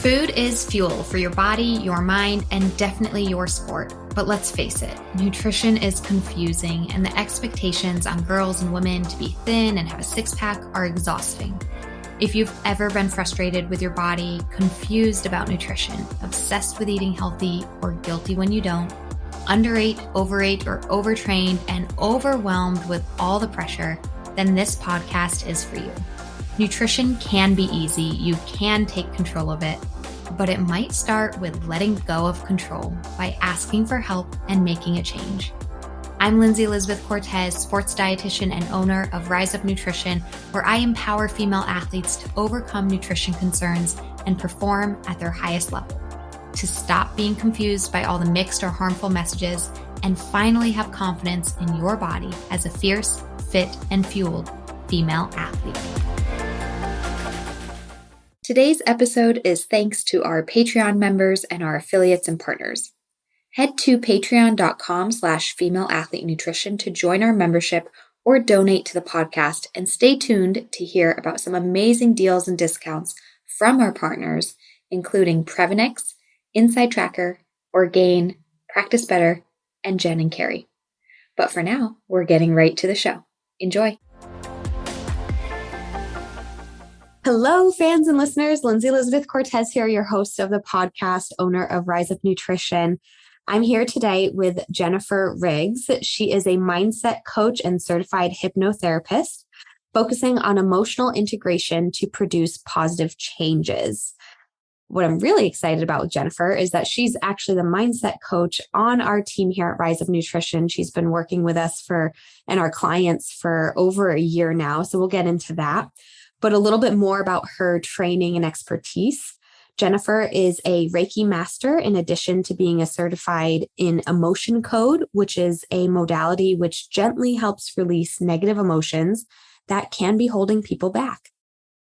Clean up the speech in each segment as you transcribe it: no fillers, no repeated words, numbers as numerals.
Food is fuel for your body, your mind, and definitely your sport. But let's face it, nutrition is confusing, and the expectations on girls and women to be thin and have a six-pack are exhausting. If you've ever been frustrated with your body, confused about nutrition, obsessed with eating healthy, or guilty when you don't, underate, overate, or overtrained, and overwhelmed with all the pressure, then this podcast is for you. Nutrition can be easy, you can take control of it, but it might start with letting go of control by asking for help and making a change. I'm Lindsey Elizabeth Cortez, sports dietitian and owner of Rise Up Nutrition, where I empower female athletes to overcome nutrition concerns and perform at their highest level, to stop being confused by all the mixed or harmful messages, and finally have confidence in your body as a fierce, fit, and fueled female athlete. Today's episode is thanks to our Patreon members and our affiliates and partners. Head to patreon.com/femaleathletenutrition to join our membership or donate to the podcast, and stay tuned to hear about some amazing deals and discounts from our partners, including Prevenix, Inside Tracker, Orgain, Practice Better, and Jen and Carrie. But for now, we're getting right to the show. Enjoy. Hello, fans and listeners. Lindsey Elizabeth Cortez here, your host of the podcast, owner of Rise Up Nutrition. I'm here today with Jennifer Riggs. She is a mindset coach and certified hypnotherapist, focusing on emotional integration to produce positive changes. What I'm really excited about with Jennifer is that she's actually the mindset coach on our team here at Rise Up Nutrition. She's been working with us and our clients for over a year now, so we'll get into that. But a little bit more about her training and expertise. Jennifer is a Reiki master in addition to being a certified in emotion code, which is a modality which gently helps release negative emotions that can be holding people back.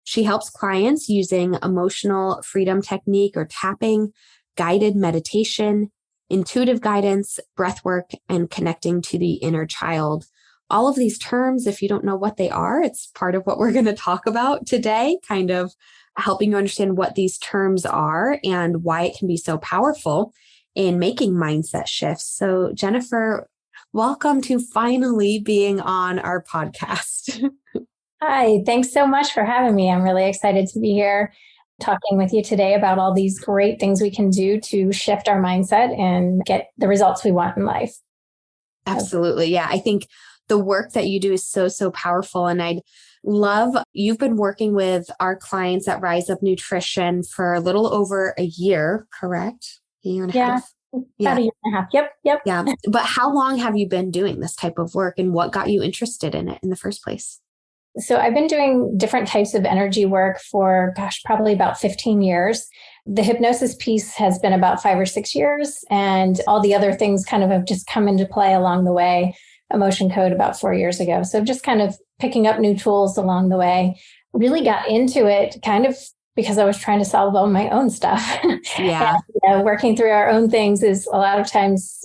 She helps clients using emotional freedom technique or tapping, guided meditation, intuitive guidance, breath work, and connecting to the inner child. All of these terms, if you don't know what they are, it's part of what we're going to talk about today, kind of helping you understand what these terms are and why it can be so powerful in making mindset shifts. So Jennifer, welcome to finally being on our podcast. Hi, thanks so much for having me. I'm really excited to be here talking with you today about all these great things we can do to shift our mindset and get the results we want in life. Absolutely. Yeah, I think the work that you do is so powerful. And I'd love, you've been working with our clients at Rise Up Nutrition for a little over a year, correct? A year and a half? About a year and a half. Yep. Yeah. But how long have you been doing this type of work, and what got you interested in it in the first place? So I've been doing different types of energy work for, probably about 15 years. The hypnosis piece has been about 5 or 6 years, and all the other things kind of have just come into play along the way. Emotion code about 4 years ago. So just kind of picking up new tools along the way. Really got into it kind of because I was trying to solve all my own stuff. Yeah. And, working through our own things is a lot of times,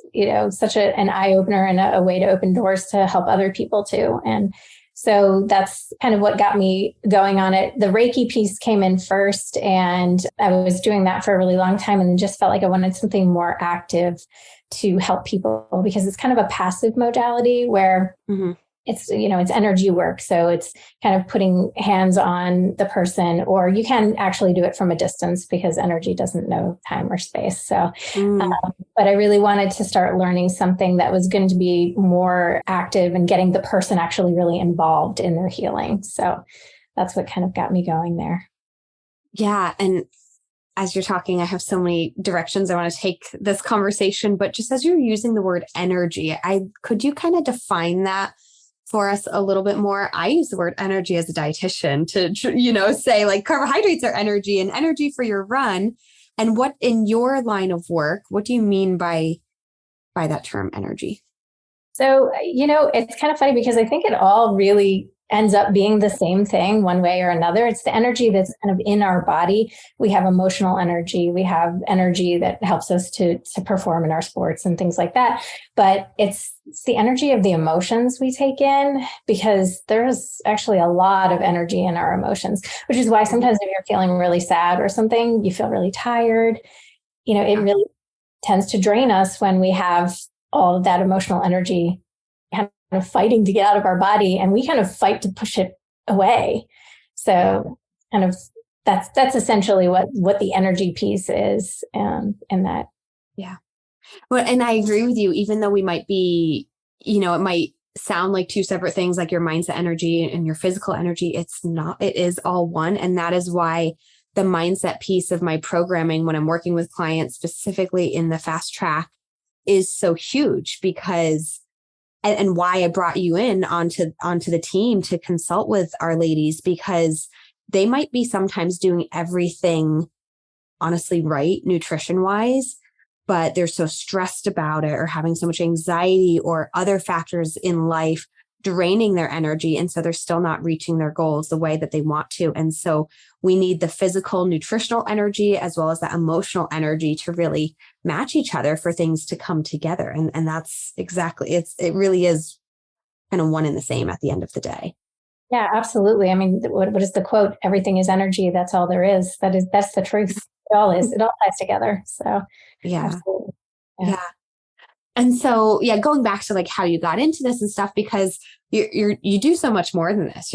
such an eye opener and a way to open doors to help other people too. And so that's kind of what got me going on it. The Reiki piece came in first, and I was doing that for a really long time, and then just felt like I wanted something more active to help people, because it's kind of a passive modality where it's energy work. So it's kind of putting hands on the person, or you can actually do it from a distance because energy doesn't know time or space. So, but I really wanted to start learning something that was going to be more active and getting the person actually really involved in their healing. So that's what kind of got me going there. Yeah. And as you're talking, I have so many directions I want to take this conversation, but just as you're using the word energy, could you kind of define that for us a little bit more? I use the word energy as a dietitian to, say like carbohydrates are energy and energy for your run. And what in your line of work, what do you mean by that term energy? So, it's kind of funny because I think it all really ends up being the same thing one way or another. It's the energy that's kind of in our body. We have emotional energy. We have energy that helps us to perform in our sports and things like that. But it's the energy of the emotions we take in, because there's actually a lot of energy in our emotions, which is why sometimes if you're feeling really sad or something, you feel really tired. It really tends to drain us when we have all of that emotional energy kind of fighting to get out of our body, and we kind of fight to push it away. So kind of that's essentially what the energy piece is, in that. Yeah. Well, and I agree with you, even though we might be, it might sound like two separate things, like your mindset energy and your physical energy. It's not, it is all one. And that is why the mindset piece of my programming, when I'm working with clients, specifically in the fast track, is so huge, because and why I brought you in onto the team to consult with our ladies, because they might be sometimes doing everything honestly right, nutrition wise, but they're so stressed about it, or having so much anxiety or other factors in life draining their energy. And so they're still not reaching their goals the way that they want to. And so we need the physical nutritional energy as well as the emotional energy to really match each other for things to come together. And that's exactly, it really is kind of one and the same at the end of the day. Yeah, absolutely. I mean, what is the quote? Everything is energy. That's all there is. That's the truth. It all is. It all ties together. So yeah. Absolutely. Yeah. And so, going back to like how you got into this and stuff, because you do so much more than this.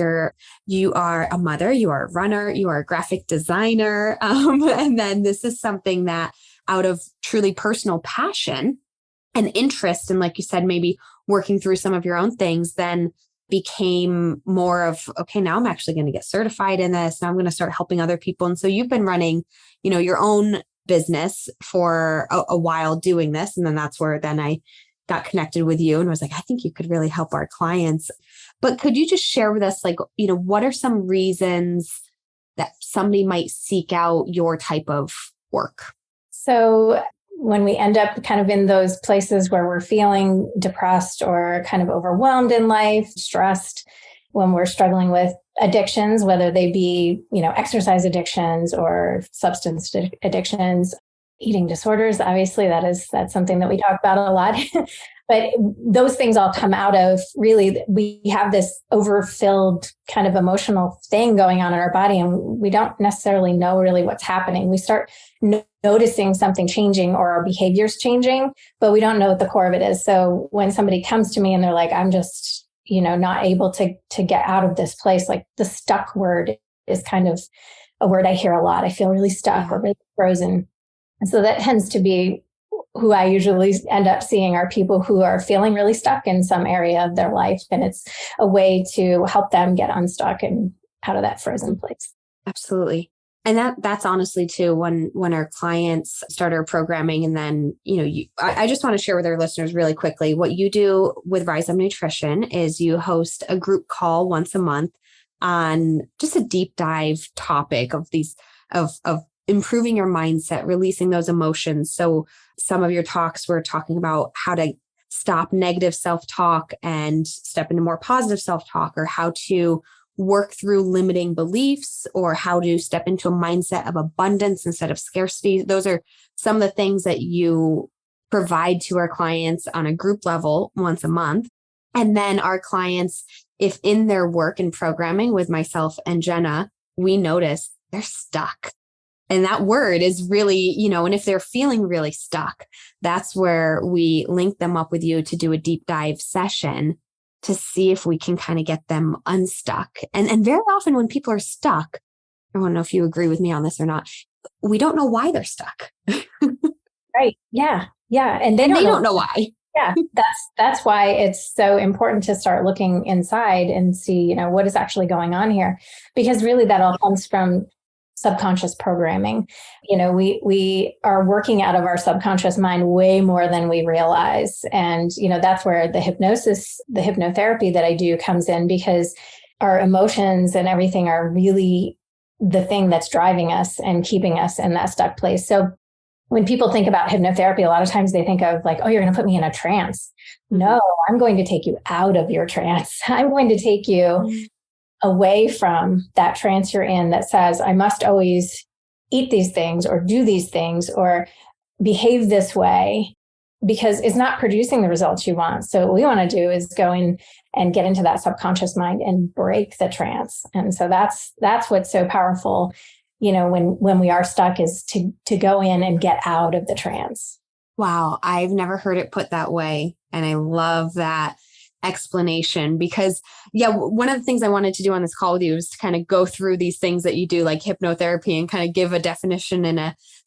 You are a mother, you are a runner, you are a graphic designer. And then this is something that out of truly personal passion and interest, and like you said, maybe working through some of your own things, then became more of, okay, now I'm actually going to get certified in this. Now I'm going to start helping other people. And so you've been running, your own business for a while doing this. And then that's where then I got connected with you and was like, I think you could really help our clients. But could you just share with us, like, what are some reasons that somebody might seek out your type of work? So when we end up kind of in those places where we're feeling depressed or kind of overwhelmed in life, stressed, when we're struggling with addictions, whether they be, exercise addictions or substance addictions, eating disorders, obviously that's something that we talk about a lot. But those things all come out of, really, we have this overfilled kind of emotional thing going on in our body, and we don't necessarily know really what's happening. We start noticing something changing or our behaviors changing, but we don't know what the core of it is. So when somebody comes to me and they're like, I'm just, not able to get out of this place, like the stuck word is kind of a word I hear a lot. I feel really stuck or really frozen. And so that tends to be who I usually end up seeing, are people who are feeling really stuck in some area of their life. And it's a way to help them get unstuck and out of that frozen place. Absolutely. And that's honestly too, when our clients start our programming, and then, I just want to share with our listeners really quickly, what you do with Rise Up Nutrition is you host a group call once a month on just a deep dive topic of these, of improving your mindset, releasing those emotions. So some of your talks were talking about how to stop negative self-talk and step into more positive self-talk, or how to work through limiting beliefs, or how to step into a mindset of abundance instead of scarcity. Those are some of the things that you provide to our clients on a group level once a month. And then our clients, if in their work and programming with myself and Jenna, we notice they're stuck. And that word is really, and if they're feeling really stuck, that's where we link them up with you to do a deep dive session to see if we can kind of get them unstuck. And very often when people are stuck, I don't know if you agree with me on this or not, we don't know why they're stuck. Right. Yeah. Yeah. And they don't know why. Yeah. That's why it's so important to start looking inside and see, what is actually going on here, because really that all comes from subconscious programming. We are working out of our subconscious mind way more than we realize. And, that's where the hypnosis, the hypnotherapy that I do comes in, because our emotions and everything are really the thing that's driving us and keeping us in that stuck place. So when people think about hypnotherapy, a lot of times they think of like, oh, you're going to put me in a trance. No, I'm going to take you out of your trance. I'm going to take you away from that trance you're in that says, I must always eat these things or do these things or behave this way, because it's not producing the results you want. So what we want to do is go in and get into that subconscious mind and break the trance. And so that's what's so powerful, when we are stuck, is to go in and get out of the trance. Wow. I've never heard it put that way. And I love that explanation because, one of the things I wanted to do on this call with you is to kind of go through these things that you do, like hypnotherapy, and kind of give a definition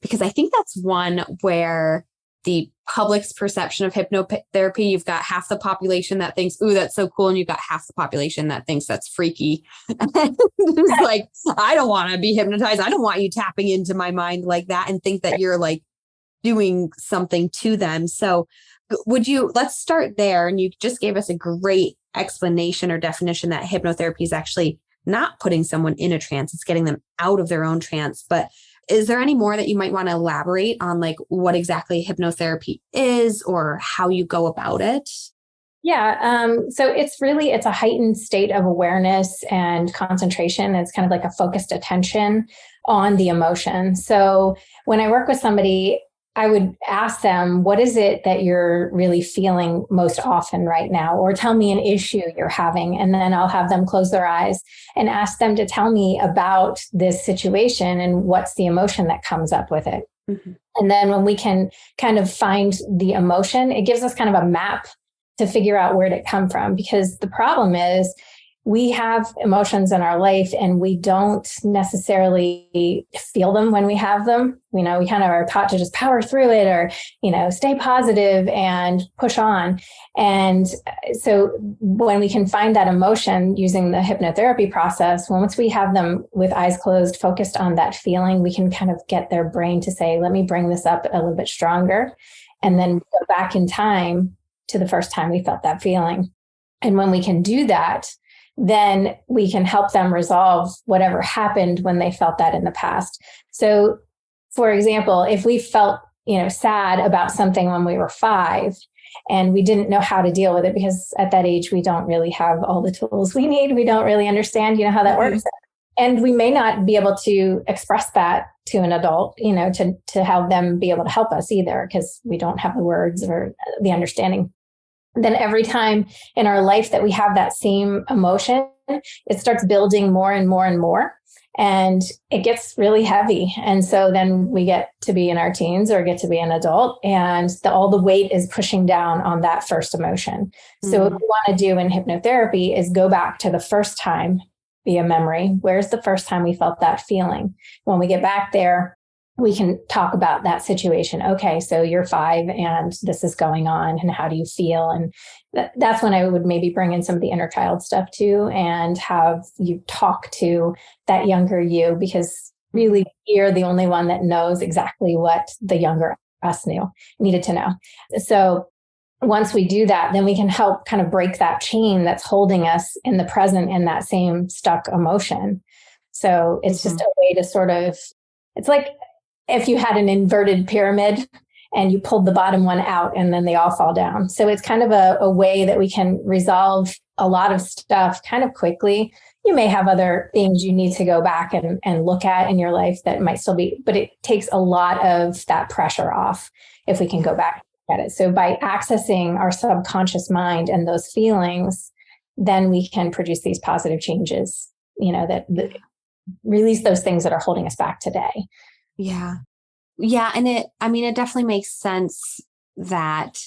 because I think that's one where the public's perception of hypnotherapy, you've got half the population that thinks, ooh, that's so cool. And you've got half the population that thinks that's freaky. It's like, I don't want to be hypnotized. I don't want you tapping into my mind like that and think that you're like doing something to them. So let's start there. And you just gave us a great explanation or definition that hypnotherapy is actually not putting someone in a trance. It's getting them out of their own trance. But is there any more that you might want to elaborate on, like what exactly hypnotherapy is or how you go about it? Yeah. So it's a heightened state of awareness and concentration. It's kind of like a focused attention on the emotion. So when I work with somebody, I would ask them, what is it that you're really feeling most often right now? Or tell me an issue you're having. And then I'll have them close their eyes and ask them to tell me about this situation and what's the emotion that comes up with it. Mm-hmm. And then when we can kind of find the emotion, it gives us kind of a map to figure out where it come from. Because the problem is, we have emotions in our life and we don't necessarily feel them when we have them. We kind of are taught to just power through it or, stay positive and push on. And so when we can find that emotion using the hypnotherapy process, once we have them with eyes closed, focused on that feeling, we can kind of get their brain to say, let me bring this up a little bit stronger. And then go back in time to the first time we felt that feeling. And when we can do that, then we can help them resolve whatever happened when they felt that in the past. So, for example, if we felt, sad about something when we were 5 and we didn't know how to deal with it, because at that age, we don't really have all the tools we need. We don't really understand, how that works. And we may not be able to express that to an adult, to have them be able to help us either, because we don't have the words or the understanding. Then every time in our life that we have that same emotion, it starts building more and more and more, and it gets really heavy. And so then we get to be in our teens or get to be an adult, and all the weight is pushing down on that first emotion. Mm-hmm. So what we want to do in hypnotherapy is go back to the first time via memory. Where's the first time we felt that feeling? When we get back there, we can talk about that situation. Okay, so you're 5 and this is going on, and how do you feel? And that's when I would maybe bring in some of the inner child stuff too, and have you talk to that younger you, because really you're the only one that knows exactly what the younger us needed to know. So once we do that, then we can help kind of break that chain that's holding us in the present in that same stuck emotion. So it's just a way to sort of, it's like if you had an inverted pyramid and you pulled the bottom one out and then they all fall down. So it's kind of a way that we can resolve a lot of stuff kind of quickly. You may have other things you need to go back and look at in your life that might still be, but it takes a lot of that pressure off if we can go back and look at it. So by accessing our subconscious mind and those feelings, then we can produce these positive changes, that release those things that are holding us back today. Yeah. Yeah. And it definitely makes sense that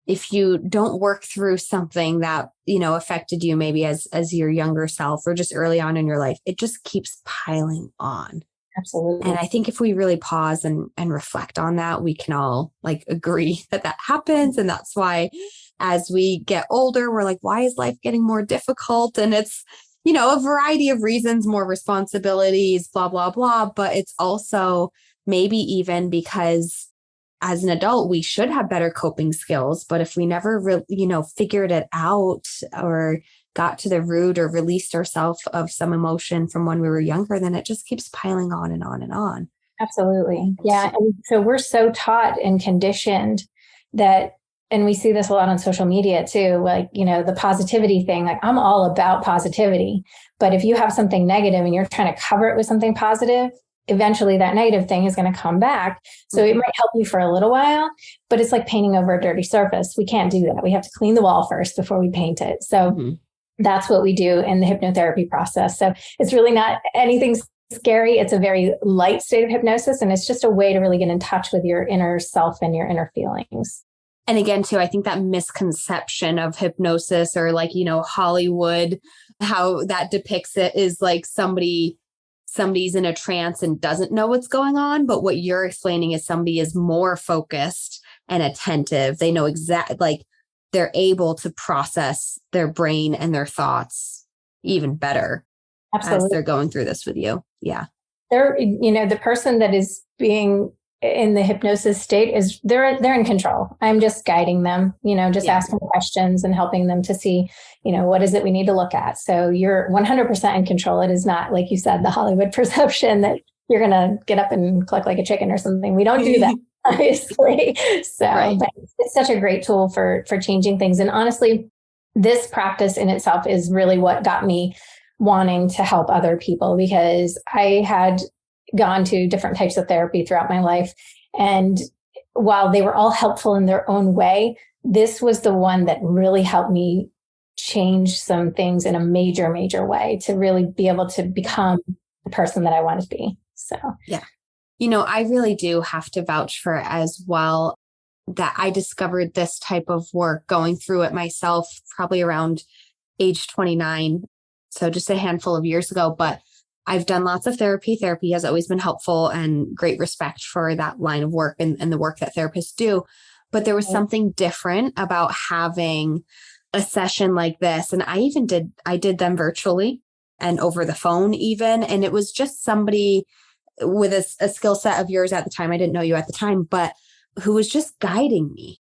if you don't work through something that, affected you maybe as your younger self or just early on in your life, it just keeps piling on. Absolutely. And I think if we really pause and reflect on that, we can all agree that happens. And that's why as we get older, we're like, why is life getting more difficult? And it's, a variety of reasons, more responsibilities, blah, blah, blah. But it's also maybe even because as an adult, we should have better coping skills. But if we never, figured it out or got to the root or released ourselves of some emotion from when we were younger, then it just keeps piling on and on and on. Absolutely. Yeah. And so we're so taught and conditioned that and we see this a lot on social media too, like, the positivity thing, like I'm all about positivity, but if you have something negative and you're trying to cover it with something positive, eventually that negative thing is going to come back. So it might help you for a little while, but it's like painting over a dirty surface. We can't do that. We have to clean the wall first before we paint it. So that's what we do in the hypnotherapy process. So it's really not anything scary. It's a very light state of hypnosis. And it's just a way to really get in touch with your inner self and your inner feelings. And again, too, I think that misconception of hypnosis or like, Hollywood, how that depicts it is like somebody's in a trance and doesn't know what's going on. But what you're explaining is somebody is more focused and attentive. They know exactly, like they're able to process their brain and their thoughts even better. Absolutely. As they're going through this with you. Yeah. The person that is being in the hypnosis state is they're in control. I'm just guiding them, asking questions and helping them to see, what is it we need to look at. So you're 100% in control. It is not, like you said, the Hollywood perception that you're going to get up and cluck like a chicken or something. We don't do that, obviously. So but it's such a great tool for changing things. And honestly, this practice in itself is really what got me wanting to help other people, because I had gone to different types of therapy throughout my life. And while they were all helpful in their own way, this was the one that really helped me change some things in a major, major way to really be able to become the person that I want to be. So, yeah. I really do have to vouch for it as well, that I discovered this type of work going through it myself, probably around age 29. So just a handful of years ago, but I've done lots of therapy. Therapy has always been helpful, and great respect for that line of work and the work that therapists do. But there was something different about having a session like this. And I did them virtually and over the phone even. And it was just somebody with a skill set of yours at the time. I didn't know you at the time, but who was just guiding me.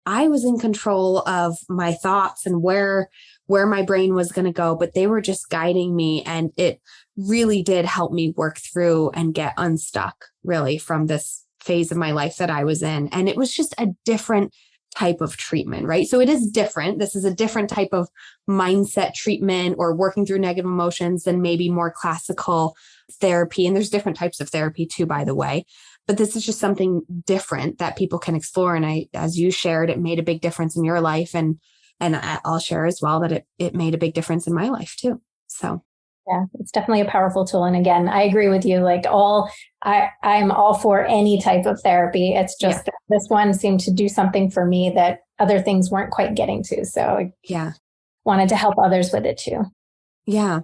I was in control of my thoughts and where my brain was going to go, but they were just guiding me. And it really did help me work through and get unstuck really from this phase of my life that I was in. And it was just a different type of treatment, right? So it is different. This is a different type of mindset treatment or working through negative emotions than maybe more classical therapy. And there's different types of therapy too, by the way. But this is just something different that people can explore. And as you shared, it made a big difference in your life. And I'll share as well that it made a big difference in my life too. So yeah, it's definitely a powerful tool. And again, I agree with you. Like I'm all for any type of therapy. It's just that this one seemed to do something for me that other things weren't quite getting to. So wanted to help others with it too. Yeah.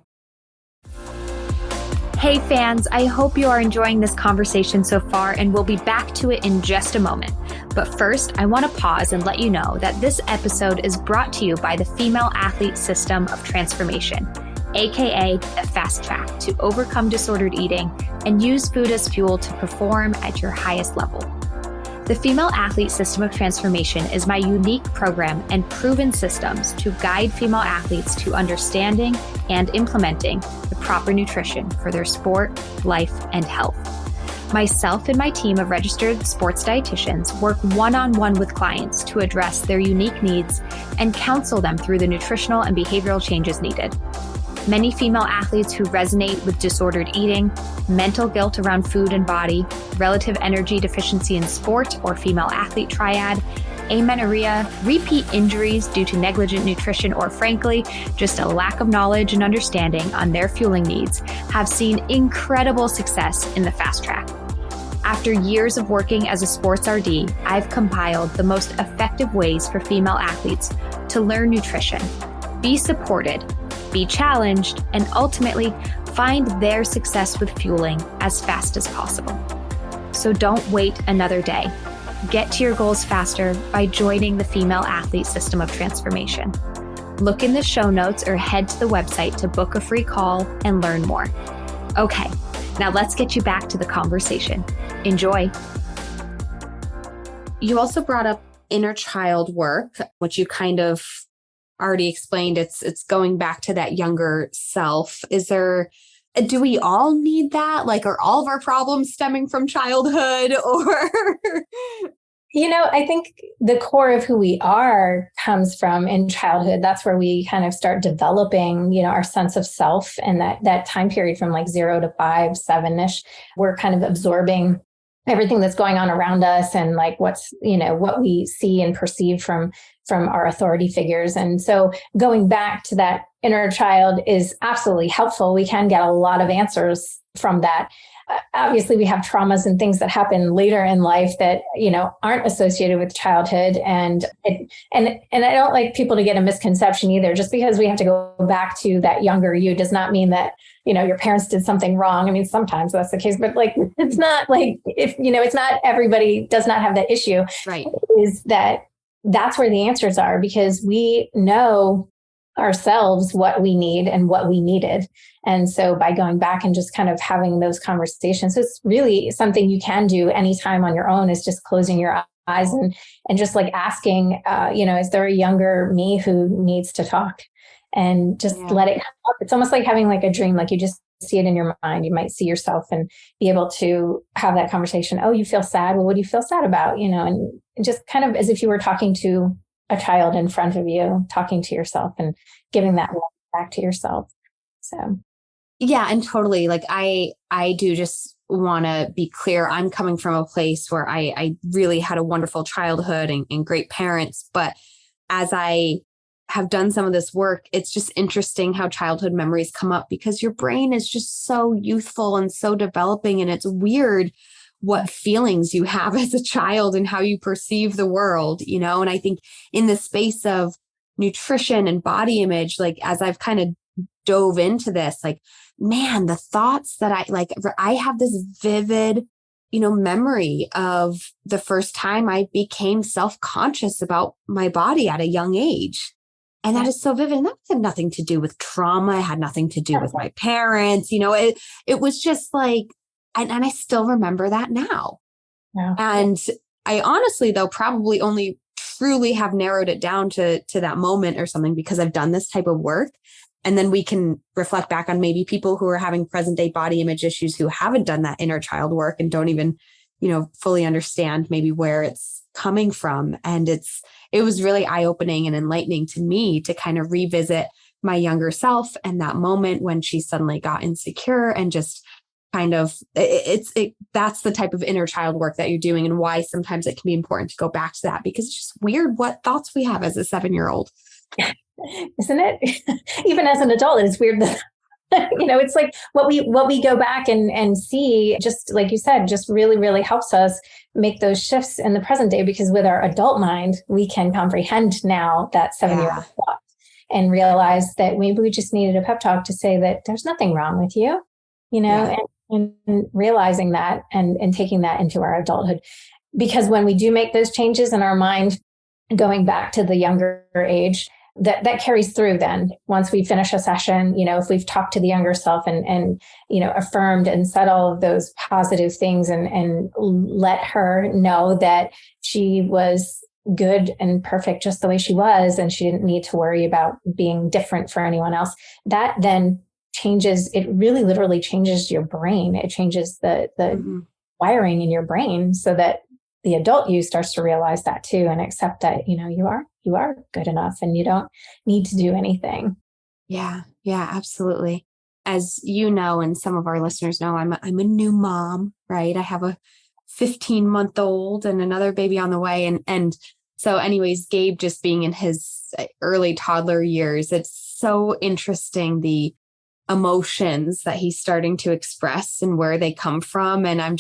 Hey fans, I hope you are enjoying this conversation so far, and we'll be back to it in just a moment. But first, I want to pause and let you know that this episode is brought to you by the Female Athlete System of Transformation, aka the Fast Track to overcome disordered eating and use food as fuel to perform at your highest level. The Female Athlete System of Transformation is my unique program and proven systems to guide female athletes to understanding and implementing the proper nutrition for their sport, life, and health. Myself and my team of registered sports dietitians work one-on-one with clients to address their unique needs and counsel them through the nutritional and behavioral changes needed. Many female athletes who resonate with disordered eating, mental guilt around food and body, relative energy deficiency in sport or female athlete triad, amenorrhea, repeat injuries due to negligent nutrition, or frankly, just a lack of knowledge and understanding on their fueling needs, have seen incredible success in the Fast Track. After years of working as a sports RD, I've compiled the most effective ways for female athletes to learn nutrition, be supported, be challenged, and ultimately find their success with fueling as fast as possible. So don't wait another day. Get to your goals faster by joining the Female Athlete System of Transformation. Look in the show notes or head to the website to book a free call and learn more. Okay, now let's get you back to the conversation. Enjoy. You also brought up inner child work, which you kind of already explained. It's going back to that younger self. Do we all need that? Like, are all of our problems stemming from childhood, or? I think the core of who we are comes from in childhood. That's where we kind of start developing, our sense of self, and that time period from like 0 to 5, 7-ish, we're kind of absorbing everything that's going on around us and like what we see and perceive from our authority figures. And so going back to that inner child is absolutely helpful. We can get a lot of answers from that. Obviously, we have traumas and things that happen later in life that, aren't associated with childhood. And I don't like people to get a misconception either. Just because we have to go back to that younger you does not mean that, your parents did something wrong. I mean, sometimes that's the case, but like, it's not like it's not everybody does not have that issue. Right. Is that's where the answers are, because we know ourselves what we need and what we needed. And so by going back and just kind of having those conversations, it's really something you can do anytime on your own, is just closing your eyes and just like asking, is there a younger me who needs to talk? And just let it come up. It's almost like having like a dream, like you just see it in your mind. You might see yourself and be able to have that conversation. Oh, you feel sad? Well, what do you feel sad about? And just kind of as if you were talking to a child in front of you, talking to yourself and giving that back to yourself. So. Yeah. And totally. Like I do just want to be clear. I'm coming from a place where I really had a wonderful childhood and great parents. But as I have done some of this work, it's just interesting how childhood memories come up, because your brain is just so youthful and so developing. And it's weird what feelings you have as a child and how you perceive the world, and I think in the space of nutrition and body image, like as I've kind of dove into this, like, man, the thoughts that I have this vivid, memory of the first time I became self-conscious about my body at a young age. And that is so vivid. And that had nothing to do with trauma. It had nothing to do with my parents. It was just like, and I still remember that now. Yeah. And I honestly, though, probably only truly have narrowed it down to that moment or something, because I've done this type of work. And then we can reflect back on maybe people who are having present day body image issues who haven't done that inner child work and don't even, fully understand maybe where it's coming from. And it was really eye-opening and enlightening to me to kind of revisit my younger self and that moment when she suddenly got insecure, and just kind of that's the type of inner child work that you're doing, and why sometimes it can be important to go back to that, because it's just weird what thoughts we have as a 7-year-old. Isn't it? Even as an adult, it's weird that it's like what we go back and see, just like you said, just really, really helps us make those shifts in the present day, because with our adult mind, we can comprehend now that 7-year-old thought and realize that maybe we just needed a pep talk to say that there's nothing wrong with you, and realizing that and taking that into our adulthood. Because when we do make those changes in our mind, going back to the younger age, that carries through then. Once we finish a session, if we've talked to the younger self and affirmed and said all of those positive things and let her know that she was good and perfect just the way she was, and she didn't need to worry about being different for anyone else, that then changes, it really literally changes your brain. It changes the wiring in your brain, so that the adult you starts to realize that too, and accept that, you are good enough and you don't need to do anything. Yeah. Yeah, absolutely. As you know, and some of our listeners know, I'm a new mom, right? I have a 15-month-old and another baby on the way. And so anyways, Gabe just being in his early toddler years, it's so interesting, the emotions that he's starting to express and where they come from. And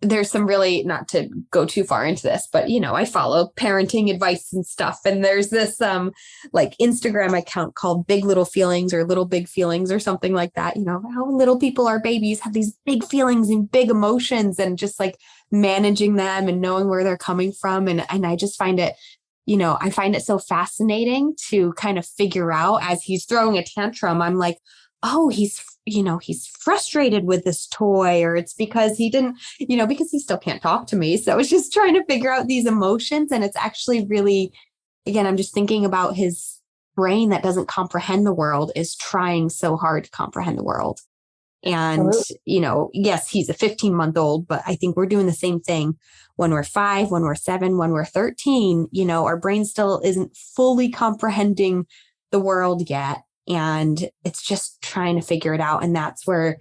there's some really, not to go too far into this, but, I follow parenting advice and stuff. And there's this like Instagram account called Big Little Feelings or Little Big Feelings or something like that. How little people are babies have these big feelings and big emotions, and just like managing them and knowing where they're coming from. And I just find it, I find it so fascinating to kind of figure out, as he's throwing a tantrum, I'm like, oh, he's frustrated with this toy, or it's because he didn't, because he still can't talk to me. So it's just trying to figure out these emotions. And it's actually really, again, I'm just thinking about his brain that doesn't comprehend the world is trying so hard to comprehend the world. And, yes, he's a 15-month-old, but I think we're doing the same thing when we're 5, when we're 7, when we're 13, our brain still isn't fully comprehending the world yet. And it's just trying to figure it out. And that's where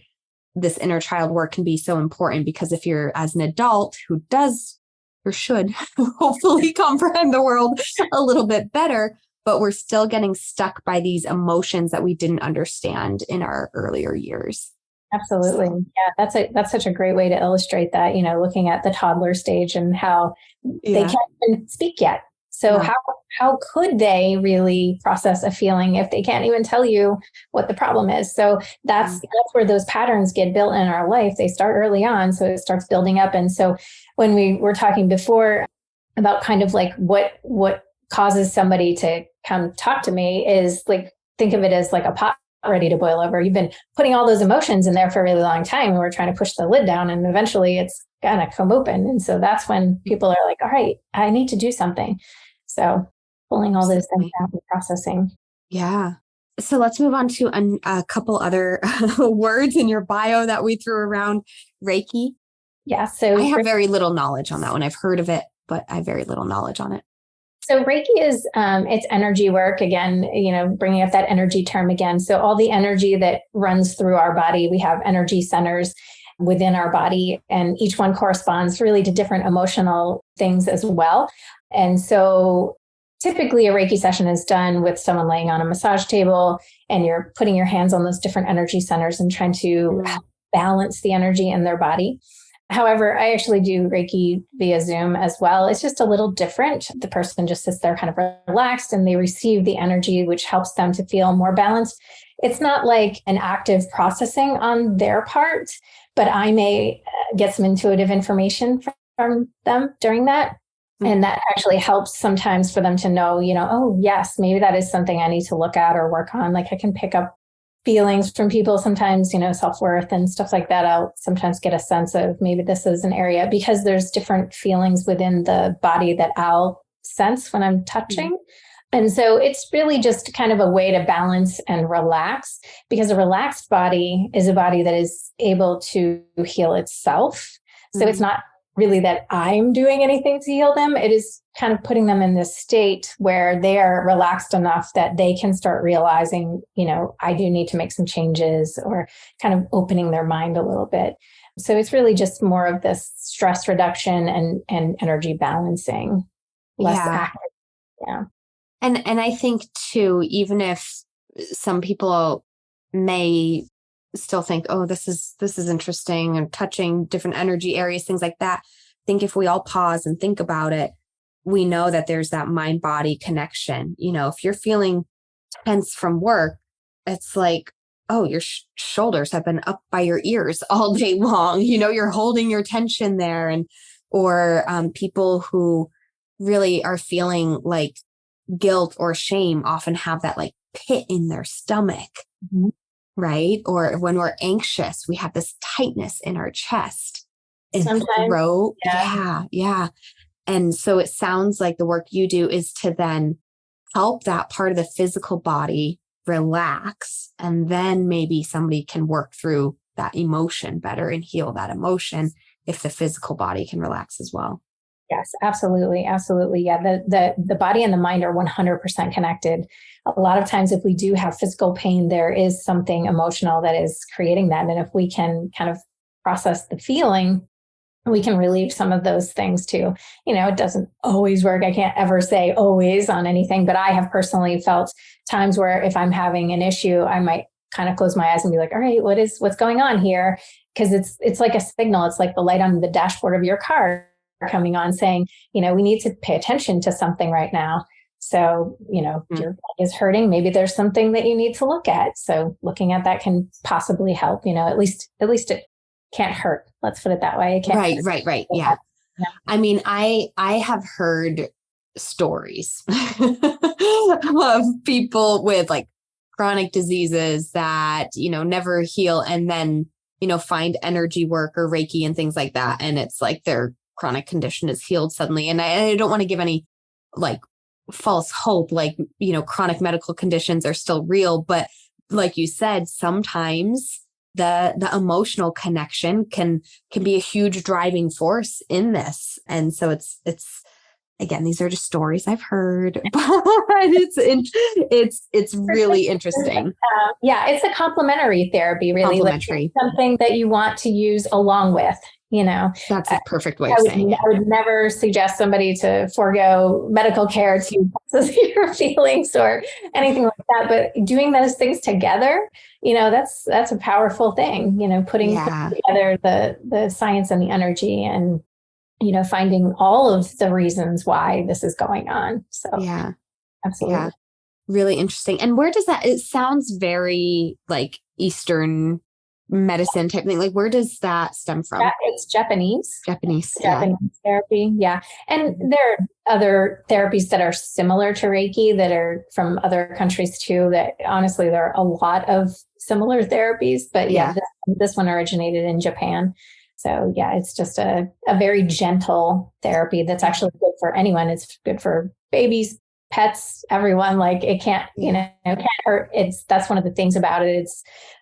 this inner child work can be so important, because if you're as an adult who does or should hopefully comprehend the world a little bit better, but we're still getting stuck by these emotions that we didn't understand in our earlier years. Absolutely. Yeah, that's such a great way to illustrate that, looking at the toddler stage and how they can't even speak yet. So how could they really process a feeling if they can't even tell you what the problem is? So that's where those patterns get built in our life. They start early on, so it starts building up. And so when we were talking before about kind of like what causes somebody to come talk to me is like, think of it as like a pot ready to boil over. You've been putting all those emotions in there for a really long time, and we're trying to push the lid down, and eventually it's going to come open. And so that's when people are like, all right, I need to do something. So pulling all those things out and processing. Yeah. So let's move on to a couple other words in your bio that we threw around. Reiki. Yeah. So I have very little knowledge on that one. I've heard of it, but I have very little knowledge on it. So Reiki is, it's energy work again, bringing up that energy term again. So all the energy that runs through our body, we have energy centers within our body, and each one corresponds really to different emotional things as well. And so typically a Reiki session is done with someone laying on a massage table, and you're putting your hands on those different energy centers and trying to balance the energy in their body. However, I actually do Reiki via Zoom as well. It's just a little different. The person just sits there kind of relaxed, and they receive the energy, which helps them to feel more balanced. It's not like an active processing on their part, but I may get some intuitive information from them during that. And that actually helps sometimes for them to know, oh, yes, maybe that is something I need to look at or work on. Like I can pick up feelings from people sometimes, self-worth and stuff like that. I'll sometimes get a sense of maybe this is an area, because there's different feelings within the body that I'll sense when I'm touching. And so it's really just kind of a way to balance and relax, because a relaxed body is a body that is able to heal itself. So it's not really that I'm doing anything to heal them. It is kind of putting them in this state where they are relaxed enough that they can start realizing, I do need to make some changes, or kind of opening their mind a little bit. So it's really just more of this stress reduction and energy balancing, less active. Yeah. And I think too, even if some people may still think, oh, this is interesting, and touching different energy areas, things like that. I think if we all pause and think about it, we know that there's that mind-body connection. If you're feeling tense from work, it's like, oh, your shoulders have been up by your ears all day long. You're holding your tension there. Or people who really are feeling like guilt or shame often have that like pit in their stomach. Right? Or when we're anxious, we have this tightness in our chest and throat. Yeah. And so it sounds like the work you do is to then help that part of the physical body relax. And then maybe somebody can work through that emotion better and heal that emotion if the physical body can relax as well. Yes, absolutely. Absolutely. Yeah. The body and the mind are 100% connected. A lot of times if we do have physical pain, there is something emotional that is creating that. And if we can kind of process the feeling, we can relieve some of those things too. It doesn't always work. I can't ever say always on anything, but I have personally felt times where if I'm having an issue, I might kind of close my eyes and be like, all right, what's going on here? Because it's like a signal. It's like the light on the dashboard of your car coming on saying, we need to pay attention to something right now. So, your body is hurting. Maybe there's something that you need to look at. So looking at that can possibly help, at least it can't hurt. Let's put it that way. It can't hurt. Right. Yeah. I mean, I have heard stories of people with like chronic diseases that, never heal, and then, find energy work or Reiki and things like that. And it's like their chronic condition is healed suddenly. And I don't want to give any like false hope, like, chronic medical conditions are still real. But like you said, sometimes the emotional connection can be a huge driving force in this. And so it's again, these are just stories I've heard, but it's really interesting. Yeah, it's a complementary therapy, really. Complementary. Like something that you want to use along with, That's a perfect way of saying it. I would never suggest somebody to forego medical care to process your feelings or anything like that. But doing those things together, that's a powerful thing, putting together the science and the energy and finding all of the reasons why this is going on. So yeah, absolutely. Yeah. Really interesting. And where does it sounds very like Eastern medicine type thing. Like, where does that stem from? It's Japanese. Japanese therapy. Yeah. And there are other therapies that are similar to Reiki that are from other countries too, that honestly, there are a lot of similar therapies, but this one originated in Japan. So yeah, it's just a very gentle therapy that's actually good for anyone. It's good for babies, pets, everyone. Like it can't, can't hurt. That's one of the things about it.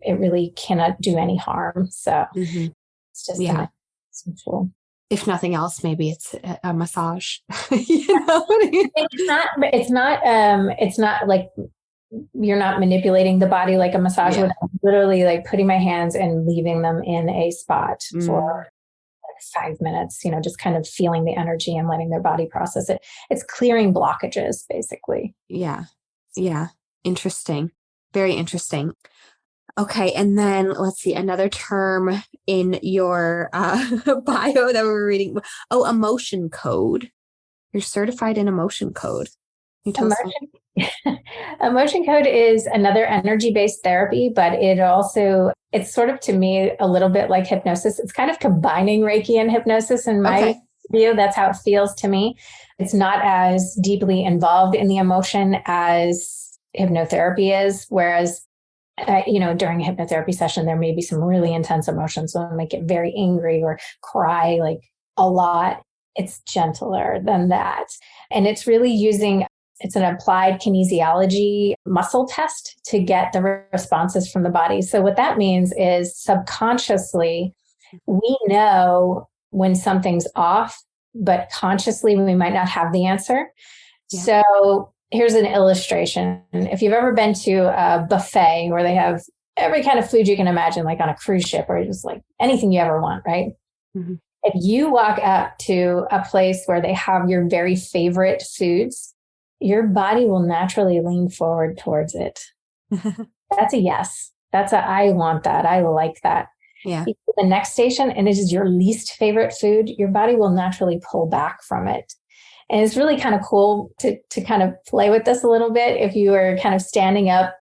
It really cannot do any harm. So it's just tool. If nothing else, maybe it's a massage. It's not like you're not manipulating the body like a massage would. I'm literally like putting my hands and leaving them in a spot for like 5 minutes, just kind of feeling the energy and letting their body process it. It's clearing blockages, basically. Yeah. Interesting. Very interesting. Okay. And then let's see, another term in your bio that we were reading. Oh, emotion code. You're certified in emotion code. Emotion code is another energy-based therapy, but it's sort of, to me, a little bit like hypnosis. It's kind of combining Reiki and hypnosis in my view. That's how it feels to me. It's not as deeply involved in the emotion as hypnotherapy is. Whereas, during a hypnotherapy session, there may be some really intense emotions. So I might get very angry or cry like a lot. It's gentler than that. And it's really it's an applied kinesiology muscle test to get the responses from the body. So what that means is subconsciously, we know when something's off, but consciously we might not have the answer. Yeah. So here's an illustration. If you've ever been to a buffet where they have every kind of food you can imagine, like on a cruise ship or just like anything you ever want, right? Mm-hmm. If you walk up to a place where they have your very favorite foods, your body will naturally lean forward towards it. That's a yes. That's I want that. I like that. Yeah. The next station, and it is your least favorite food, your body will naturally pull back from it. And it's really kind of cool to kind of play with this a little bit. If you were kind of standing up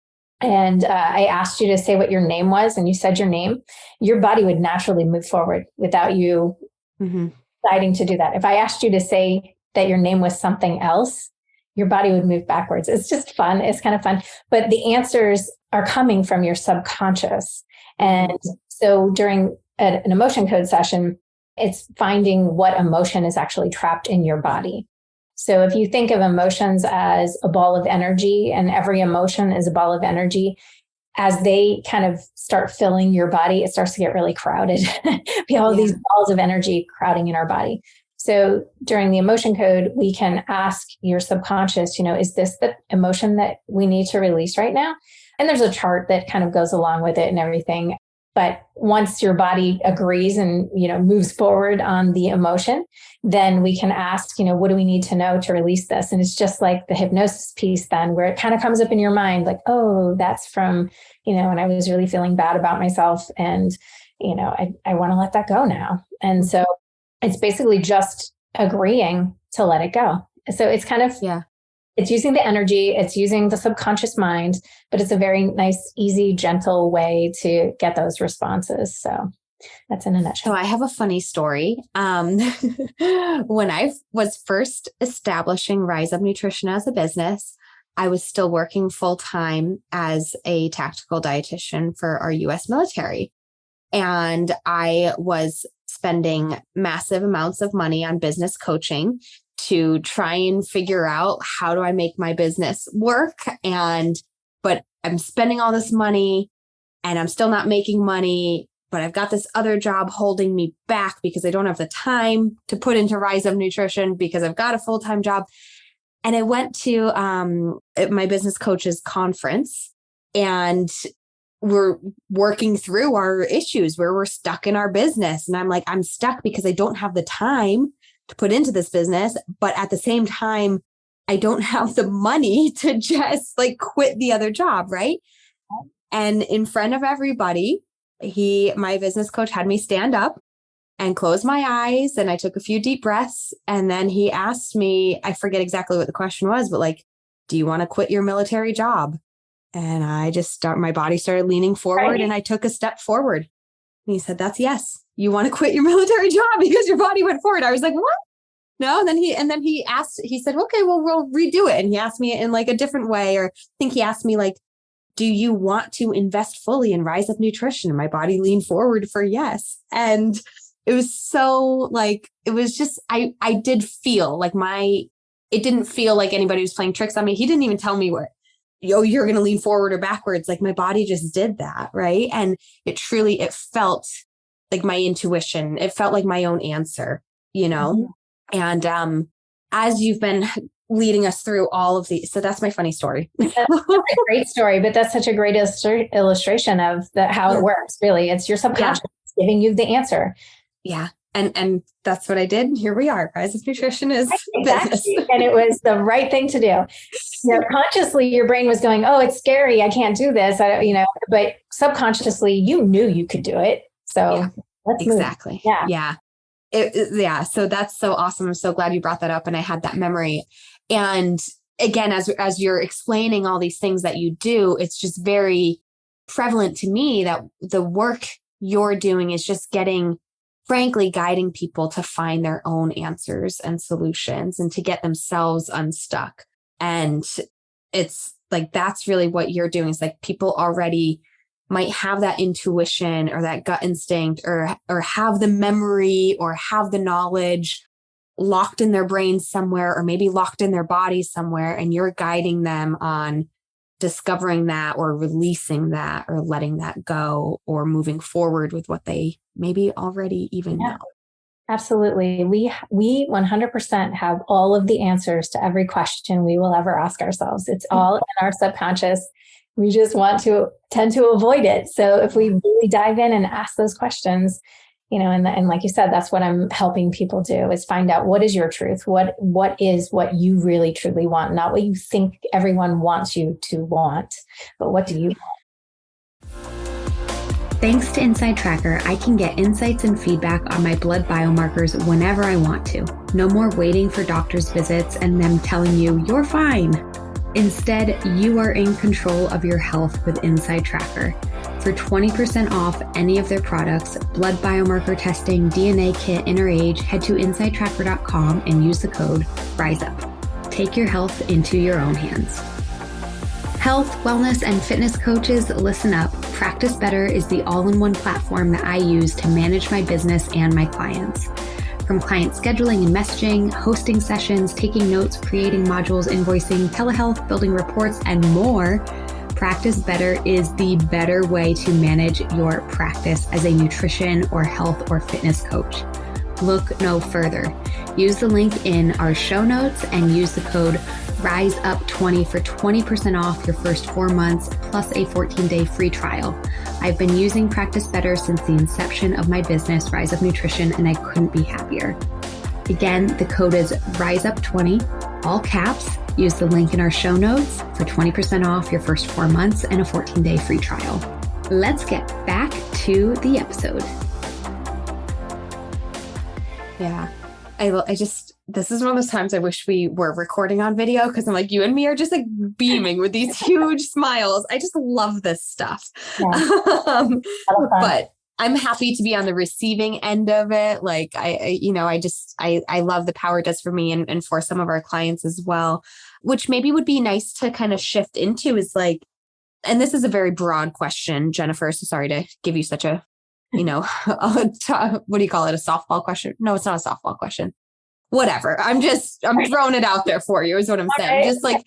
and I asked you to say what your name was and you said your name, your body would naturally move forward without you deciding to do that. If I asked you to say that your name was something else, your body would move backwards. It's just fun. It's kind of fun. But the answers are coming from your subconscious. And so during an emotion code session, it's finding what emotion is actually trapped in your body. So if you think of emotions as a ball of energy, and every emotion is a ball of energy, as they kind of start filling your body, it starts to get really crowded. We have all these balls of energy crowding in our body. So during the emotion code, we can ask your subconscious, is this the emotion that we need to release right now? And there's a chart that kind of goes along with it and everything. But once your body agrees and, moves forward on the emotion, then we can ask, what do we need to know to release this? And it's just like the hypnosis piece then, where it kind of comes up in your mind, like, oh, that's from, when I was really feeling bad about myself. And, I want to let that go now. And so it's basically just agreeing to let it go. So it's kind of, it's using the energy, it's using the subconscious mind, but it's a very nice, easy, gentle way to get those responses. So that's in a nutshell. So I have a funny story. When I was first establishing Rise Up Nutrition as a business, I was still working full time as a tactical dietitian for our U.S. military. And I was spending massive amounts of money on business coaching to try and figure out how do I make my business work. But I'm spending all this money and I'm still not making money, but I've got this other job holding me back because I don't have the time to put into Rise Up Nutrition because I've got a full-time job. And I went to my business coach's conference, and we're working through our issues where we're stuck in our business. And I'm like, I'm stuck because I don't have the time to put into this business. But at the same time, I don't have the money to just like quit the other job. Right. And in front of everybody, my business coach had me stand up and close my eyes. And I took a few deep breaths. And then he asked me, I forget exactly what the question was, but like, do you want to quit your military job? And my body started leaning forward, and I took a step forward. And he said, that's yes. You want to quit your military job because your body went forward. I was like, what? No. And then he said, okay, well, we'll redo it. And he asked me in like a different way, or I think he asked me like, do you want to invest fully in Rise Up Nutrition? And my body leaned forward for yes. And it was so like, it was just, I did feel like it didn't feel like anybody was playing tricks on me. He didn't even tell me you're going to lean forward or backwards. Like my body just did that. Right. And it felt like my intuition. It felt like my own answer, Mm-hmm. And as you've been leading us through all of these, so that's my funny story. That's a great story, but that's such a great illustration of how it works. Really, it's your subconscious giving you the answer. Yeah. And that's what I did. Here we are. Rise Up Nutrition is business. And it was the right thing to do. Consciously, your brain was going, oh, it's scary. I can't do this. But subconsciously, you knew you could do it. So let's exactly. Move. Yeah. So that's so awesome. I'm so glad you brought that up. And I had that memory. And again, as you're explaining all these things that you do, it's just very prevalent to me that the work you're doing is just frankly, guiding people to find their own answers and solutions and to get themselves unstuck. And it's like, that's really what you're doing. Is like people already might have that intuition or that gut instinct or have the memory or have the knowledge locked in their brains somewhere, or maybe locked in their body somewhere. And you're guiding them on discovering that or releasing that or letting that go or moving forward with what they maybe already even know. Absolutely. We 100% have all of the answers to every question we will ever ask ourselves. It's all in our subconscious. We just tend to avoid it. So if we really dive in and ask those questions, and like you said, that's what I'm helping people do, is find out what is your truth, what is what you really truly want, not what you think everyone wants you to want, but what do you want? Thanks to Inside Tracker, I can get insights and feedback on my blood biomarkers whenever I want to. No more waiting for doctor's visits and them telling you you're fine. Instead, you are in control of your health with Inside Tracker. For 20% off any of their products, blood biomarker testing, DNA kit, inner age, head to InsideTracker.com and use the code RISEUP. Take your health into your own hands. Health, wellness, and fitness coaches, listen up. Practice Better is the all-in-one platform that I use to manage my business and my clients. From client scheduling and messaging, hosting sessions, taking notes, creating modules, invoicing, telehealth, building reports, and more, Practice Better is the better way to manage your practice as a nutrition or health or fitness coach. Look no further. Use the link in our show notes and use the code RISEUP20 for 20% off your first 4 months plus a 14-day free trial. I've been using Practice Better since the inception of my business, Rise Up Nutrition, and I couldn't be happier. Again, the code is RISEUP20, all caps. Use the link in our show notes for 20% off your first 4 months and a 14-day free trial. Let's get back to the episode. Yeah. This is one of those times I wish we were recording on video, because I'm like, you and me are just like beaming with these huge smiles. I just love this stuff. Yeah. But I'm happy to be on the receiving end of it. Like I love the power it does for me and for some of our clients as well, which maybe would be nice to kind of shift into is like, and this is a very broad question, Jennifer, so sorry to give you such a, what do you call it? A softball question? No, it's not a softball question. Whatever. I'm throwing it out there for you is what I'm saying. Just like,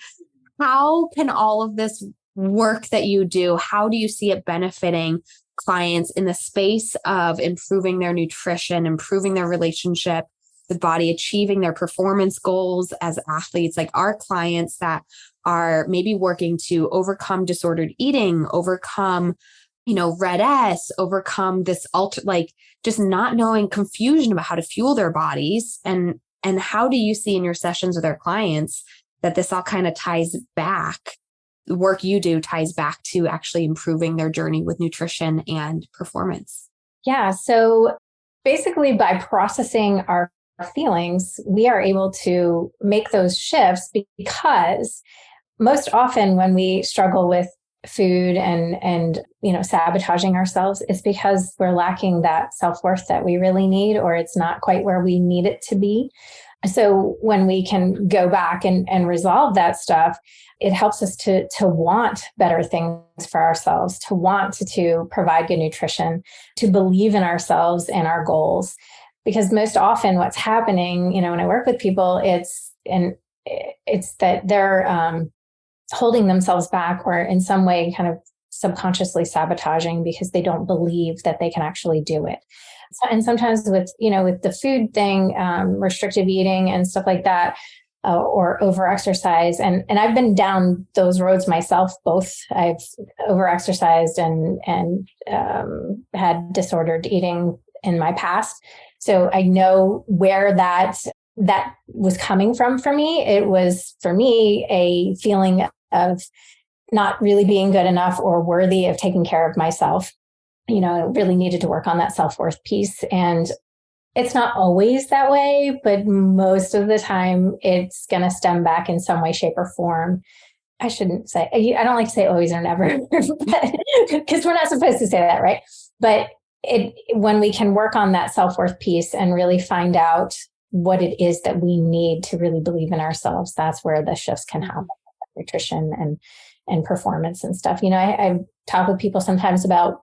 how can all of this work that you do, how do you see it benefiting clients in the space of improving their nutrition, improving their relationship with body, achieving their performance goals as athletes, like our clients that are maybe working to overcome disordered eating, overcome, red S, overcome this like just not knowing, confusion about how to fuel their bodies. And how do you see in your sessions with our clients that this all kind of ties back, the work you do ties back to actually improving their journey with nutrition and performance? Yeah. So basically by processing our feelings, we are able to make those shifts, because most often when we struggle with food and sabotaging ourselves, it's because we're lacking that self-worth that we really need, or it's not quite where we need it to be. So when we can go back and resolve that stuff, it helps us to want better things for ourselves, to want to provide good nutrition, to believe in ourselves and our goals. Because most often what's happening, when I work with people, it's that they're holding themselves back, or in some way kind of subconsciously sabotaging because they don't believe that they can actually do it. And sometimes with the food thing, restrictive eating and stuff like that, or overexercise. And I've been down those roads myself. Both I've overexercised and had disordered eating in my past. So I know where that was coming from for me. It was, for me, a feeling of not really being good enough or worthy of taking care of myself. I really needed to work on that self-worth piece. And it's not always that way, but most of the time it's going to stem back in some way, shape, or form. I shouldn't say, I don't like to say always or never, because we're not supposed to say that, right? But when we can work on that self-worth piece and really find out what it is that we need to really believe in ourselves, that's where the shifts can happen. Nutrition and performance and stuff. I talk with people sometimes about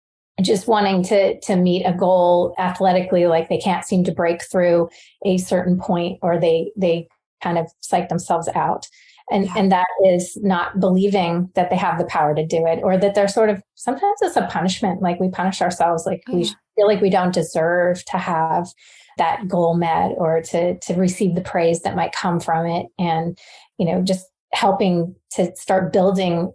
just wanting to meet a goal athletically, like they can't seem to break through a certain point, or they kind of psych themselves out. And that is not believing that they have the power to do it, or that they're sometimes it's a punishment. Like we punish ourselves, like we feel like we don't deserve to have that goal met, or to receive the praise that might come from it. And, just helping to start building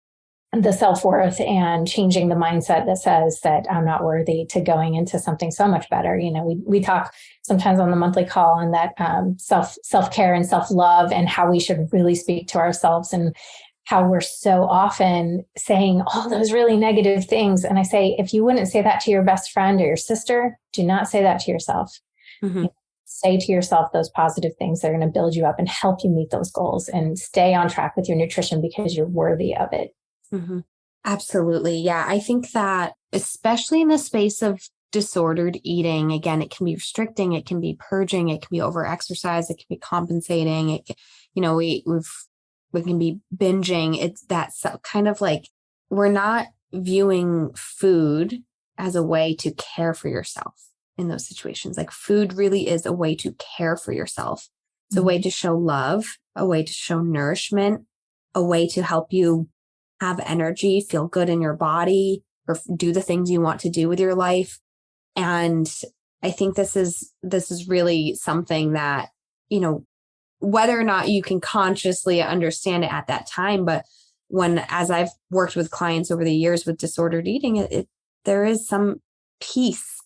the self-worth and changing the mindset that says that I'm not worthy, to going into something so much better. We talk sometimes on the monthly call on that self-care and self-love, and how we should really speak to ourselves, and how we're so often saying all those really negative things. And I say, if you wouldn't say that to your best friend or your sister, do not say that to yourself. Mm-hmm. Say to yourself those positive things that are going to build you up and help you meet those goals, and stay on track with your nutrition because you're worthy of it. Mm-hmm. Absolutely. Yeah. I think that especially in the space of disordered eating, again, it can be restricting, it can be purging, it can be overexercise, it can be compensating. It can, we can be binging. It's that kind of like, we're not viewing food as a way to care for yourself in those situations. Like food really is a way to care for yourself. It's a way to show love, a way to show nourishment, a way to help you have energy, feel good in your body, or do the things you want to do with your life. And I think this is really something that, whether or not you can consciously understand it at that time, but as I've worked with clients over the years with disordered eating, there is some peace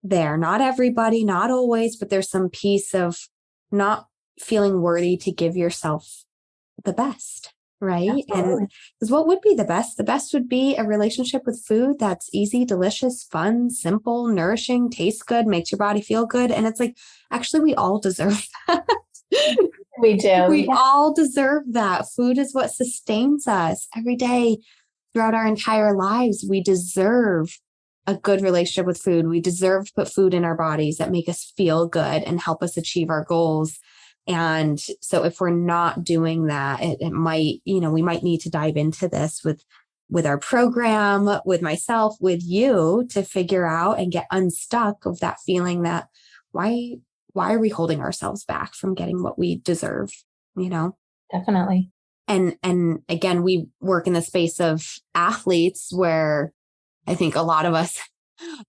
there. Not everybody, not always, but there's some piece of not feeling worthy to give yourself the best, right? Absolutely. And because what would be the best? The best would be a relationship with food that's easy, delicious, fun, simple, nourishing, tastes good, makes your body feel good. And it's like, actually, we all deserve that. We do. We all deserve that. Food is what sustains us every day throughout our entire lives. We deserve a good relationship with food. We deserve to put food in our bodies that make us feel good and help us achieve our goals. And so if we're not doing that, it might, we might need to dive into this with our program, with myself, with you, to figure out and get unstuck of that feeling that why are we holding ourselves back from getting what we deserve? Definitely. And again, we work in the space of athletes where I think a lot of us,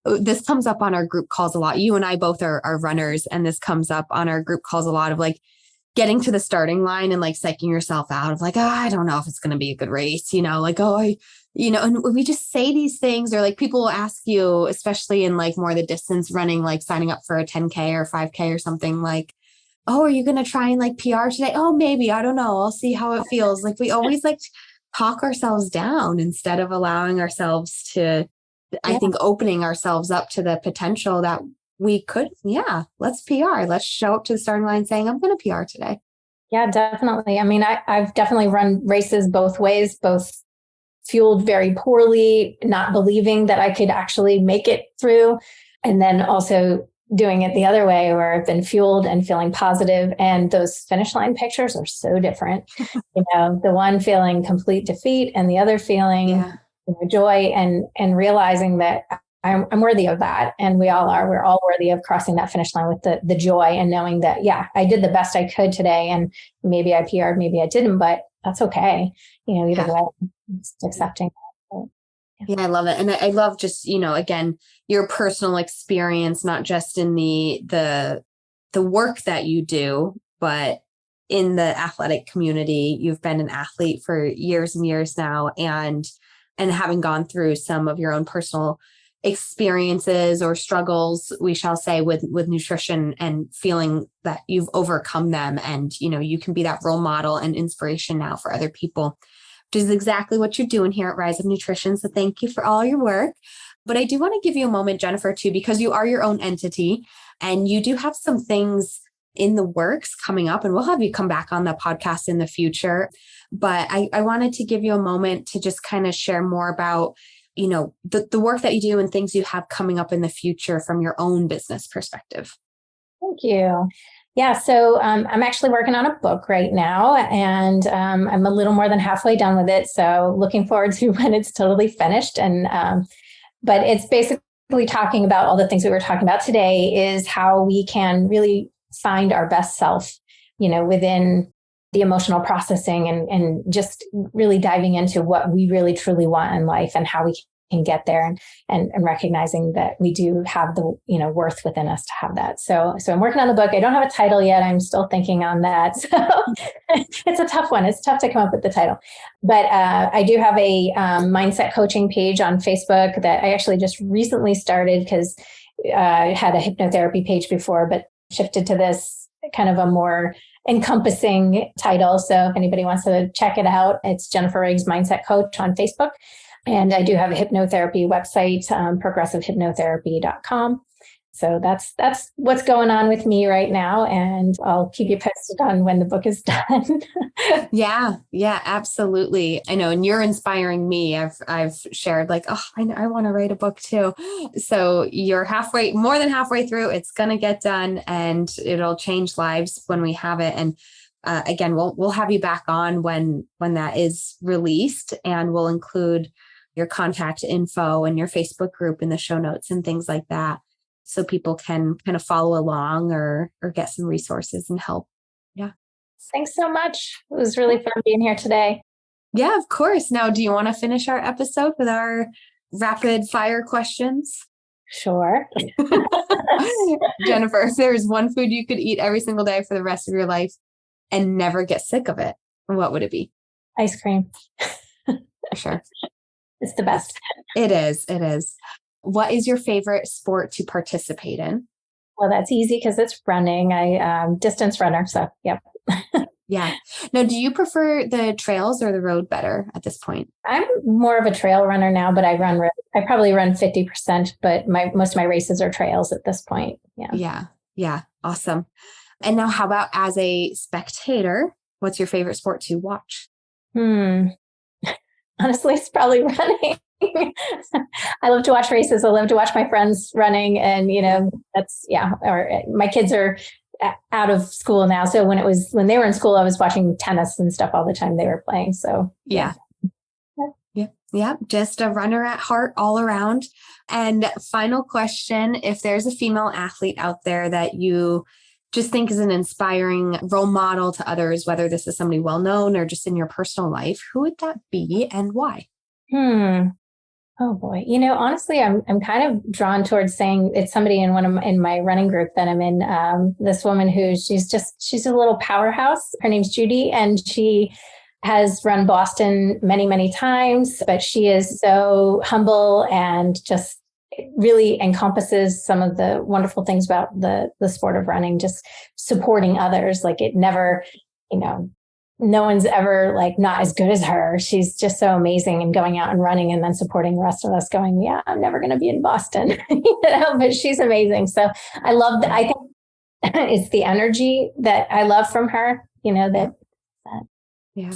this comes up on our group calls a lot. You and I both are runners, and this comes up on our group calls a lot of like getting to the starting line and like psyching yourself out of like, oh, I don't know if it's going to be a good race, like, and we just say these things, or like people will ask you, especially in like more the distance running, like signing up for a 10K or 5K or something, like, oh, are you going to try and like PR today? Oh, maybe, I don't know. I'll see how it feels. Like we always like talk ourselves down instead of allowing ourselves to, I think, opening ourselves up to the potential that we could, let's PR. Let's show up to the starting line saying, I'm going to PR today. Yeah, definitely. I mean, I've definitely run races both ways, both fueled very poorly, not believing that I could actually make it through. And then also doing it the other way where I've been fueled and feeling positive. And those finish line pictures are so different. The one feeling complete defeat and the other feeling joy and realizing that I'm worthy of that. And we all are. We're all worthy of crossing that finish line with the joy and knowing that, I did the best I could today. And maybe I PR'd, maybe I didn't, but that's okay. Either way, just accepting that. Yeah, I love it. And I love just, again, your personal experience, not just in the work that you do, but in the athletic community. You've been an athlete for years and years now, and having gone through some of your own personal experiences or struggles, we shall say, with nutrition, and feeling that you've overcome them. And, you can be that role model and inspiration now for other people, which is exactly what you're doing here at Rise of Nutrition. So thank you for all your work. But I do want to give you a moment, Jennifer, too, because you are your own entity and you do have some things in the works coming up, and we'll have you come back on the podcast in the future. But I wanted to give you a moment to just kind of share more about, the work that you do and things you have coming up in the future from your own business perspective. Thank you. Yeah. So I'm actually working on a book right now, and I'm a little more than halfway done with it. So looking forward to when it's totally finished. And but it's basically talking about all the things we were talking about today, is how we can really find our best self, within the emotional processing, and just really diving into what we really truly want in life and how we can get there, and recognizing that we do have the, worth within us to have that. So I'm working on the book. I don't have a title yet. I'm still thinking on that. So it's a tough one. It's tough to come up with the title, but I do have a mindset coaching page on Facebook that I actually just recently started, because I had a hypnotherapy page before, but shifted to this kind of a more encompassing title. So if anybody wants to check it out, it's Jennifer Riggs Mindset Coach on Facebook. And I do have a hypnotherapy website, progressivehypnotherapy.com. So that's what's going on with me right now. And I'll keep you posted on when the book is done. Yeah, absolutely. I know. And you're inspiring me. I've shared like, oh, I want to write a book too. So you're more than halfway through. It's going to get done, and it'll change lives when we have it. And again, we'll have you back on when that is released, and we'll include your contact info and your Facebook group in the show notes and things like that, so people can kind of follow along or get some resources and help. Yeah. Thanks so much. It was really fun being here today. Yeah, of course. Now, do you want to finish our episode with our rapid fire questions? Sure. Jennifer, if there's one food you could eat every single day for the rest of your life and never get sick of it, what would it be? Ice cream. Sure. It's the best. It is. What is your favorite sport to participate in? Well, that's easy because it's running. I'm distance runner. So, yep. Yeah. Now, do you prefer the trails or the road better at this point? I'm more of a trail runner now, but I probably run 50%, but most of my races are trails at this point. Yeah. Yeah. Awesome. And now how about as a spectator, what's your favorite sport to watch? Honestly, it's probably running. I love to watch races. I love to watch my friends running, and or my kids are out of school now. So when they were in school, I was watching tennis and stuff all the time they were playing. So yeah. Just a runner at heart all around. And final question, if there's a female athlete out there that you just think is an inspiring role model to others, whether this is somebody well-known or just in your personal life, who would that be and why? Oh boy. Honestly, I'm kind of drawn towards saying it's somebody in my running group that I'm in. This woman she's a little powerhouse. Her name's Judy, and she has run Boston many, many times, but she is so humble and just really encompasses some of the wonderful things about the sport of running, just supporting others. Like it never, no one's ever like not as good as her. She's just so amazing and going out and running and then supporting the rest of us going, yeah, I'm never going to be in Boston, but she's amazing. So I love that. I think it's the energy that I love from her, that. Yeah.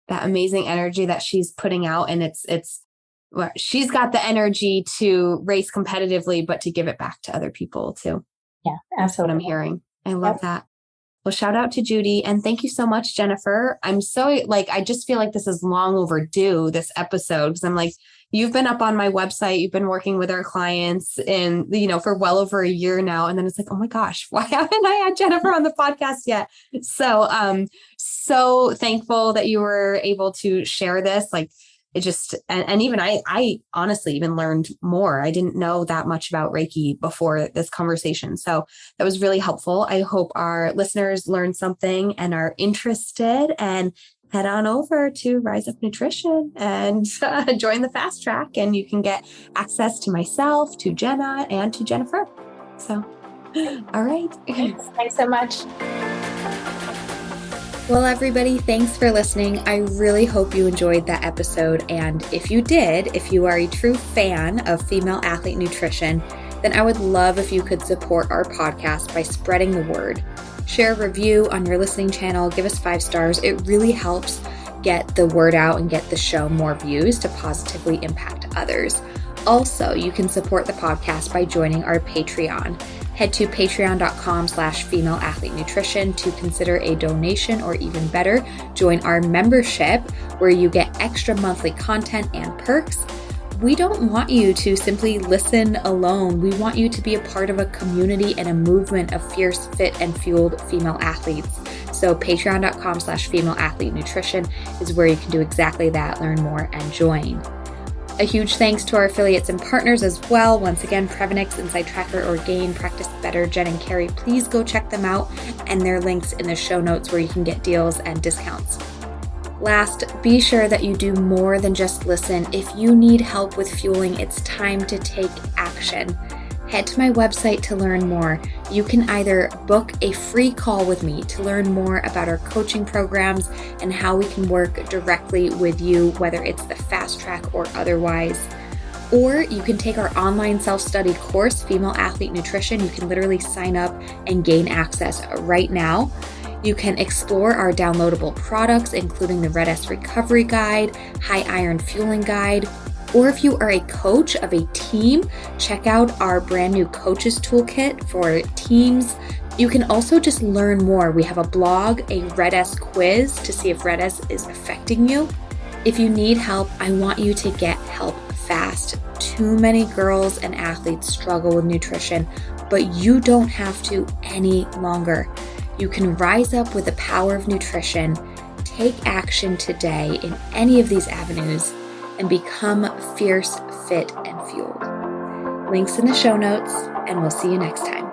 That amazing energy that she's putting out. And she's got the energy to race competitively, but to give it back to other people too. Yeah, absolutely. That's what I'm hearing. I love that. Well, shout out to Judy. And thank you so much, Jennifer. I'm so I just feel like this is long overdue, this episode, because I'm like, you've been up on my website. You've been working with our clients and, for well over a year now. And then it's like, oh my gosh, why haven't I had Jennifer on the podcast yet? So, so thankful that you were able to share this. Like it just, and even I honestly even learned more. I didn't know that much about Reiki before this conversation. So that was really helpful. I hope our listeners learned something and are interested, and head on over to Rise Up Nutrition and join the fast track, and you can get access to myself, to Jenna, and to Jennifer. So, all right. Thanks so much. Well, everybody, thanks for listening. I really hope you enjoyed that episode. And if you did, if you are a true fan of female athlete nutrition, then I would love if you could support our podcast by spreading the word. Share a review on your listening channel, give us 5 stars. It really helps get the word out and get the show more views to positively impact others. Also, you can support the podcast by joining our Patreon. Head to patreon.com/female athlete nutrition to consider a donation, or even better, join our membership where you get extra monthly content and perks. We don't want you to simply listen alone. We want you to be a part of a community and a movement of fierce, fit, and fueled female athletes. So patreon.com/female athlete nutrition is where you can do exactly that, learn more, and join. A huge thanks to our affiliates and partners as well. Once again, Prevenix, Inside Tracker, Orgain, Practice Better, Jen and Carrie. Please go check them out, and their links in the show notes where you can get deals and discounts. Last, be sure that you do more than just listen. If you need help with fueling, it's time to take action. Head to my website to learn more. You can either book a free call with me to learn more about our coaching programs and how we can work directly with you, whether it's the fast track or otherwise. Or you can take our online self-study course, Female Athlete Nutrition. You can literally sign up and gain access right now. You can explore our downloadable products, including the Red S Recovery Guide, High Iron Fueling Guide. Or if you are a coach of a team, check out our brand new Coaches Toolkit for teams. You can also just learn more. We have a blog, a Red S quiz to see if Red S is affecting you. If you need help, I want you to get help fast. Too many girls and athletes struggle with nutrition, but you don't have to any longer. You can rise up with the power of nutrition, take action today in any of these avenues, and become fierce, fit, and fueled. Links in the show notes, and we'll see you next time.